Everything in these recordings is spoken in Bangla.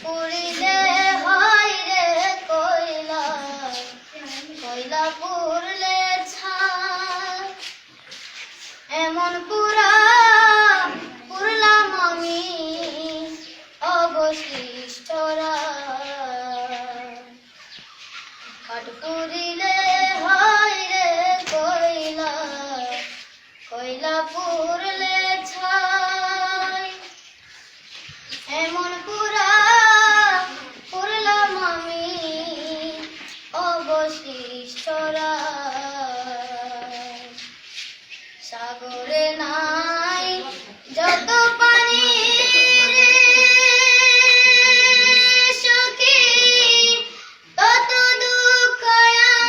পুরিলে হয় রে কয়লা, কয়লা পুরলে ছাই। এমন পুরলাম আমি অবশিষ্ট কাঠ পুরিলে হয় রে কয়লা, কয়লা পুরলে ছাই। এমন পুরলাম আমি অবশিষ্ট সাগরে নাই যত পানি সুখী, তত দুঃখ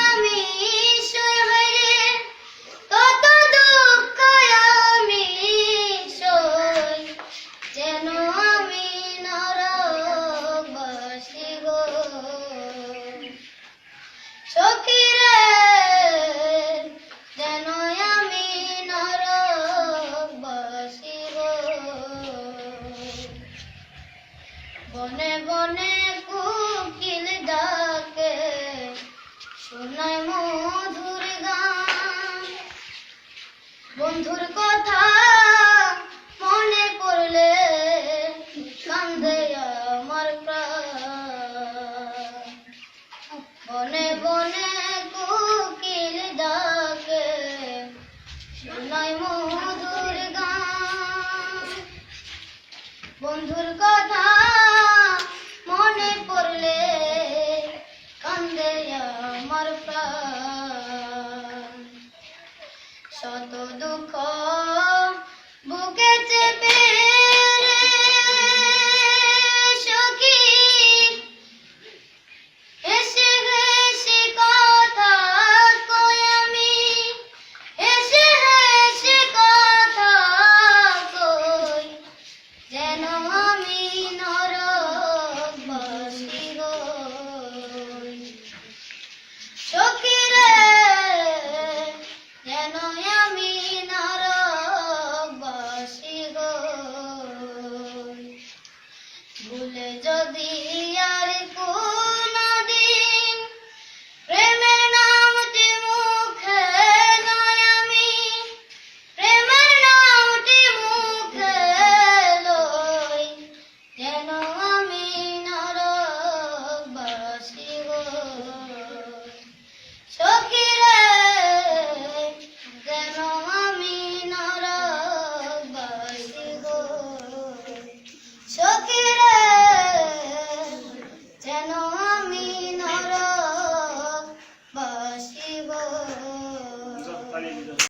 আমি সই রে, তত দুঃখ আমি সই। যেন আমি নরকবাসী গো সখী রে, যেন আমি নরকবাসী গো। বনে বনে কোকিল ডাকে, শোনায় মধুর গান। বন্ধুর কথা মনে পড়লে কান্দে আমার প্রাণ। বনে বনে কোকিল ডাকে, শোনায় মধুর গান। বন্ধুর কথা মনে পড়লে কান্দে আমার প্রাণ। শত দুঃখ বুকে চেপে রে সখী, হেসে হেসে কথা কই আমি, হেসে হেসে কথা কই। যেন আমি নরকবাসী হই সখী রে, যেন আমি নরকবাসী হই। ভুলে যদি